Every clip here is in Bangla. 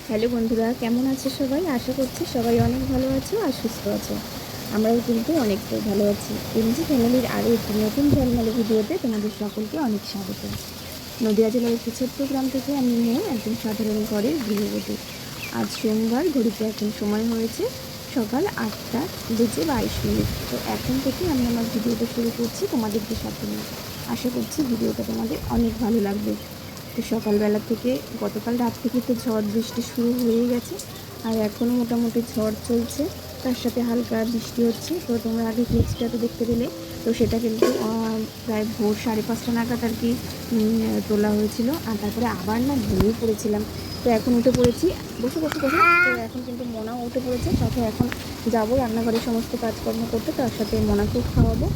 হ্যালো বন্ধুরা, কেমন আছো সবাই? আশা করছি সবাই অনেক ভালো আছো আর সুস্থ আছো। আমরাও কিন্তু অনেকটাই ভালো আছি। এমজি ফ্যামিলির আরও একটি নতুন ঝলমলে ভিডিওতে তোমাদের সকলকে অনেক স্বাগত। নদিয়া জেলার একটি ছোট্ট গ্রাম থেকে আমি নিয়ে একজন সাধারণ ঘরের গৃহবধূ। আজ সোমবার, ঘড়িতে এখন সময় হয়েছে সকাল 8:22। তো এখন থেকে আমি আমার ভিডিওটা শুরু করছি তোমাদেরকে সাথে নিয়ে। আশা করছি ভিডিওটা তোমাদের অনেক ভালো লাগবে। তো সকালবেলা থেকে গতকাল রাত থেকে তো ঝড় বৃষ্টি শুরু হয়েই গেছে, আর এখনও মোটামুটি ঝড় চলছে, তার সাথে হালকা বৃষ্টি হচ্ছে। তো তোমরা আগে ক্লিপসটা তো দেখতে পেলে, তো সেটা কিন্তু প্রায় ভোর 5:30 নাগাদ আর কি তোলা হয়েছিল। আর তারপরে আবার না ঘুমিয়ে পড়েছিলাম। তো এখন উঠে পড়েছি, বসে বসে বসে। তো এখন কিন্তু মোনাও উঠে পড়েছে, সাথে এখন যাবো রান্নাঘরের সমস্ত কাজকর্ম করতে, তার সাথে মোনাকেও খাওয়াবো।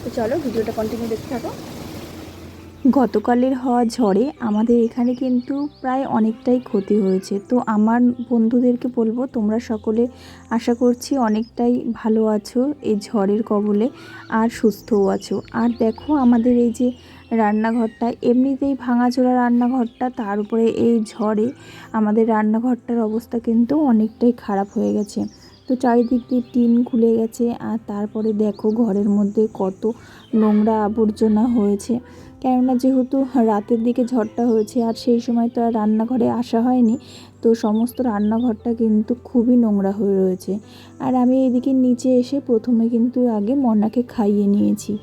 তো চলো ভিডিওটা কন্টিনিউ দেখতে থাকো। গতকালের হওয়া ঝড়ে আমাদের এখানে কিন্তু প্রায় অনেকটাই ক্ষতি হয়েছে। তো আমার বন্ধুদেরকে বলবো, তোমরা সকলে আশা করছি অনেকটাই ভালো আছো এই ঝড়ের কবলে, আর সুস্থও আছো। আর দেখো আমাদের এই যে রান্নাঘরটা, এমনিতেই ভাঙাচোরা রান্নাঘরটা, তার উপরে এই ঝড়ে আমাদের রান্নাঘরটার অবস্থা কিন্তু অনেকটাই খারাপ হয়ে গেছে। তো চারিদিক দিয়ে টিন খুলে গেছে, আর তারপরে দেখো ঘরের মধ্যে কত নোংরা আবর্জনা হয়েছে। কেননা যেহেতু রাতের দিকে ঝড়টা হয়েছে, আর সেই সময় তো আর রান্নাঘরে আসা হয়নি, তো সমস্ত রান্নাঘরটা কিন্তু খুবই নোংরা হয়ে রয়েছে। আর আমি এদিকে নিচে এসে প্রথমে কিন্তু আগে মনাকে খাইয়ে নিয়েছি।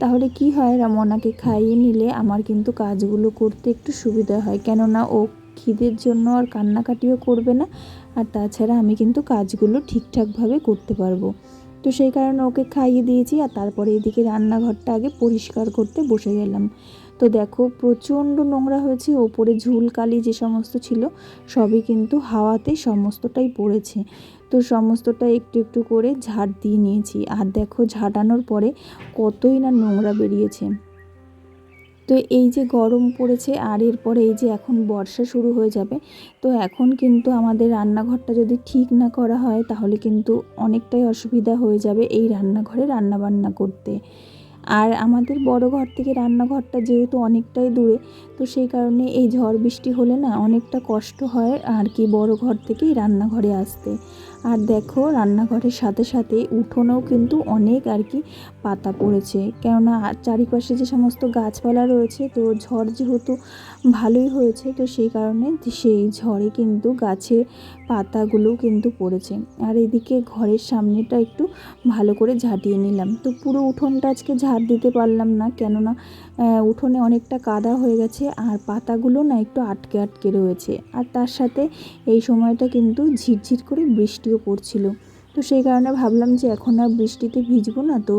তাহলে কি হয়, মনাকে খাইয়ে নিলে আমার কিন্তু কাজগুলো করতে একটু সুবিধা হয়, কেননা ও খিদের জন্য আর কান্নাকাটিও করবে না, আর তাছাড়া আমি কিন্তু কাজগুলো ঠিকঠাকভাবে করতে পারবো। তো সেই কারণে ওকে খাইয়ে দিয়েছি, আর তারপরে এদিকে রান্নাঘরটা আগে পরিষ্কার করতে বসে গেলাম। তো দেখো প্রচণ্ড নোংরা হয়েছে, ওপরে ঝুলকালি যে সমস্ত ছিল সবই কিন্তু হাওয়াতে সমস্তটাই পড়েছে। তো সমস্তটা একটু একটু করে ঝাড় দিয়ে নিয়েছি, আর দেখো ঝাঁটানোর পরে কতই না নোংরা বেরিয়েছে। তো এই যে গরম পড়েছে, আর এরপরে এই যে এখন বর্ষা শুরু হয়ে যাবে, তো এখন কিন্তু আমাদের রান্নাঘরটা যদি ঠিক না করা হয় তাহলে কিন্তু অনেকটাই অসুবিধা হয়ে যাবে এই রান্নাঘরে রান্নাবান্না করতে। আর আমাদের বড় ঘর থেকে রান্নাঘরটা যেহেতু অনেকটাই দূরে, তো সেই কারণে এই ঝড় বৃষ্টি হলে না অনেকটা কষ্ট হয় আর কি বড় ঘর থেকেই রান্নাঘরে আসতে। আর দেখো রান্নাঘরের সাথে সাথে উঠোনেও কিন্তু অনেক আর কি পাতা পড়েছে, কেননা চারিপাশে যে সমস্ত গাছপালা রয়েছে, তো ঝড় যেহেতু ভালোই হয়েছে, তো সেই কারণে সেই ঝড়ে কিন্তু গাছের পাতাগুলো কিন্তু পড়েছে। আর এদিকে ঘরের সামনেটা একটু ভালো করে ঝাঁটিয়ে নিলাম। তো পুরো উঠোনটা আজকে ঝাড় দিতে পারলাম না, কেননা উঠোনে অনেকটা কাদা হয়ে গেছে, আর পাতাগুলো না একটু আটকে আটকে রয়েছে। আর তার সাথে এই সময়টা কিন্তু ঝিরঝির করে বৃষ্টিও পড়ছিল। তো সেই কারণে ভাবলাম যে এখন আর বৃষ্টিতে ভিজবো না, তো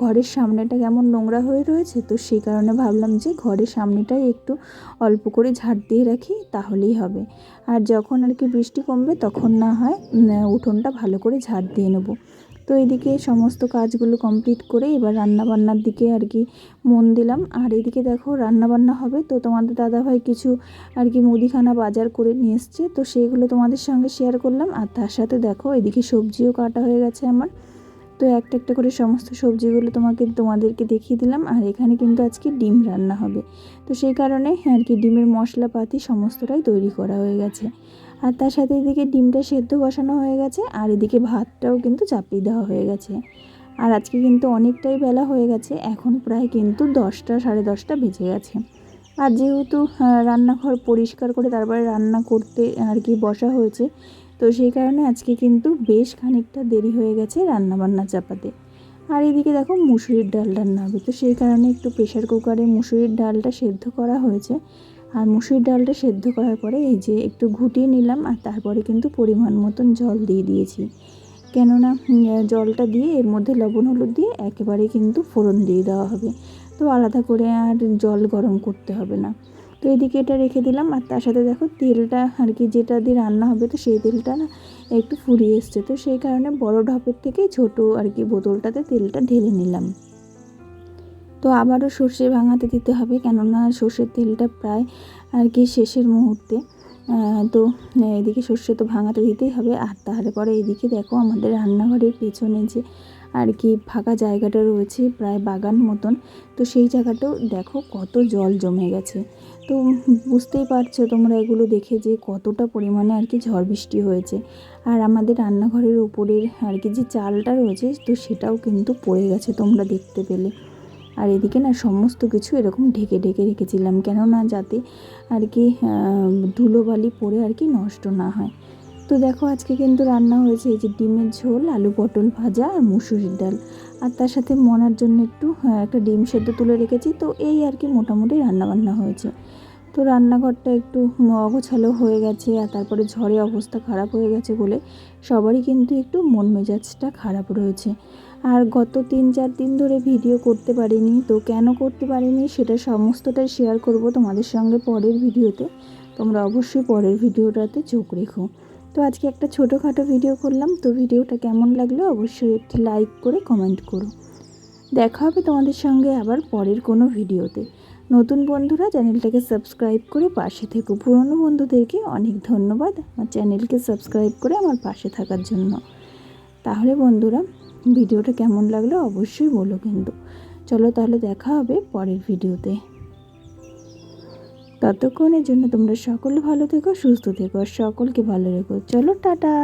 ঘরের সামনেটা কেমন নোংরা হয়ে রয়েছে, তো সেই কারণে ভাবলাম যে ঘরের সামনেটাই একটু অল্প করে ঝাড় দিয়ে রাখি, তাহলেই হবে। আর যখন আর কি বৃষ্টি কমবে তখন না হয় উঠোনটা ভালো করে ঝাড় দিয়ে নেবো। তো এদিকে সমস্ত কাজগুলো কমপ্লিট করে এবার রান্নাবান্নার দিকে আর কি মন দিলাম। আর এদিকে দেখো রান্নাবান্না হবে, তো তোমাদের দাদাভাই কিছু আর কি মুদিখানা বাজার করে নিয়ে এসছে, তো সেইগুলো তোমাদের সঙ্গে শেয়ার করলাম। আর তার সাথে দেখো এদিকে সবজিও কাটা হয়ে গেছে আমার। তো একটা একটা করে সমস্ত সবজিগুলো তোমাদেরকে দেখিয়ে দিলাম। আর এখানে কিন্তু আজকে ডিম রান্না হবে, তো সেই কারণে আর কি ডিমের মশলাপাতি সমস্তটাই তৈরি করা হয়ে গেছে। আর তার সাথে এদিকে ডিমটা সেদ্ধ বসানো হয়ে গেছে, আর এদিকে ভাতটাও কিন্তু চাপিয়ে দেওয়া হয়ে গেছে। আর আজকে কিন্তু অনেকটাই বেলা হয়ে গেছে, এখন প্রায় কিন্তু 10টা 10:30 বেজে গেছে। আর যেহেতু রান্নাঘর পরিষ্কার করে তারপরে রান্না করতে আর কি বসা হয়েছে, তো সেই কারণে আজকে কিন্তু বেশ খানিকটা দেরি হয়ে গেছে রান্নাবান্না চাপাতে। আর এদিকে দেখো মুসুরির ডাল রান্না হবে, তো সেই কারণে একটু প্রেশার কুকারে মুসুরির ডালটা সেদ্ধ করা হয়েছে। আর মুসুরির ডালটা সেদ্ধ করার পরে এই যে একটু ঘুটিয়ে নিলাম, আর তারপরে কিন্তু পরিমাণ মতন জল দিয়ে দিয়েছি, কেননা জলটা দিয়ে এর মধ্যে লবণ হলুদ দিয়ে একেবারে কিন্তু ফোড়ন দিয়ে দেওয়া হবে, তো আলাদা করে আর জল গরম করতে হবে না। তো এদিকে এটা রেখে দিলাম। আর তার সাথে দেখো তেলটা আর কি যেটা দিয়ে রান্না হবে, তো সেই তেলটা না একটু ফুরিয়ে এসছে, তো সেই কারণে বড় ঢপের থেকে ছোট আর কি বোতলটাতে তেলটা ঢেলে নিলাম। তো আবারও সর্ষে ভাঙাতে দিতে হবে, কেননা সর্ষের তেলটা প্রায় আর কি শেষের মুহূর্তে। তো এদিকে সর্ষে তো ভাঙাতে দিতেই হবে। আর তাহলে পরে এদিকে দেখো আমাদের রান্নাঘরের পেছনে যে আর কি ফাঁকা জায়গাটা রয়েছে প্রায় বাগান মতন। তো সেই জায়গাটাও দেখো কত জল জমে গেছে। তো বুঝতেই পারছো তোমরা এগুলো দেখে যে কতটা পরিমাণে আর কি ঝড় বৃষ্টি হয়েছে। আর আমাদের রান্নাঘরের উপরের আর কি যে চালটা রয়েছে তো সেটাও কিন্তু পড়ে গেছে, তোমরা দেখতে পেলে। আর এদিকে না সমস্ত কিছু এরকম ঢেকে ঢেকে রেখেছিলাম, কেননা যাতে আর কি ধুলোবালি পড়ে আর কি নষ্ট না হয়। তো দেখো আজকে কিন্তু রান্না হয়েছে এই যে ডিমের ঝোল, আলু পটল ভাজা আর মুসুরির ডাল, আর তার সাথে মনার জন্য একটু একটা ডিম সেদ্ধ তুলে রেখেছি। তো এই আর কি মোটামুটি রান্নাবান্না হয়েছে। তো রান্নাঘরটা একটু অগোছালো হয়ে গেছে, আর তারপরে ঝড়ে অবস্থা খারাপ হয়ে গেছে বলে সবারই কিন্তু একটু মন মেজাজটা খারাপ রয়েছে। আর গত 3-4 দিন ধরে ভিডিও করতে পারিনি, তো কেন করতে পারিনি সেটা সমস্তটাই শেয়ার করব তোমাদের সঙ্গে পরের ভিডিওতে। তোমরা অবশ্যই পরের ভিডিওটাতে চোখ রেখো। তো আজকে একটা ছোটোখাটো ভিডিও করলাম, তো ভিডিওটা কেমন লাগলো অবশ্যই একটি লাইক করে কমেন্ট করো। দেখা হবে তোমাদের সঙ্গে আবার পরের কোনো ভিডিওতে। নতুন বন্ধুরা চ্যানেলটাকে সাবস্ক্রাইব করে পাশে থেকো, পুরনো বন্ধুদেরকে অনেক ধন্যবাদ আমার চ্যানেলকে সাবস্ক্রাইব করে আমার পাশে থাকার জন্য। তাহলে বন্ধুরা ভিডিওটা কেমন লাগলো অবশ্যই বলো কিন্তু। চলো তাহলে দেখা হবে পরের ভিডিওতে। ততক্ষণের জন্য তোমরা সকলে ভালো থেকো, সুস্থ থেকো, আর সকলকে ভালো রেখো। চলো টাটা।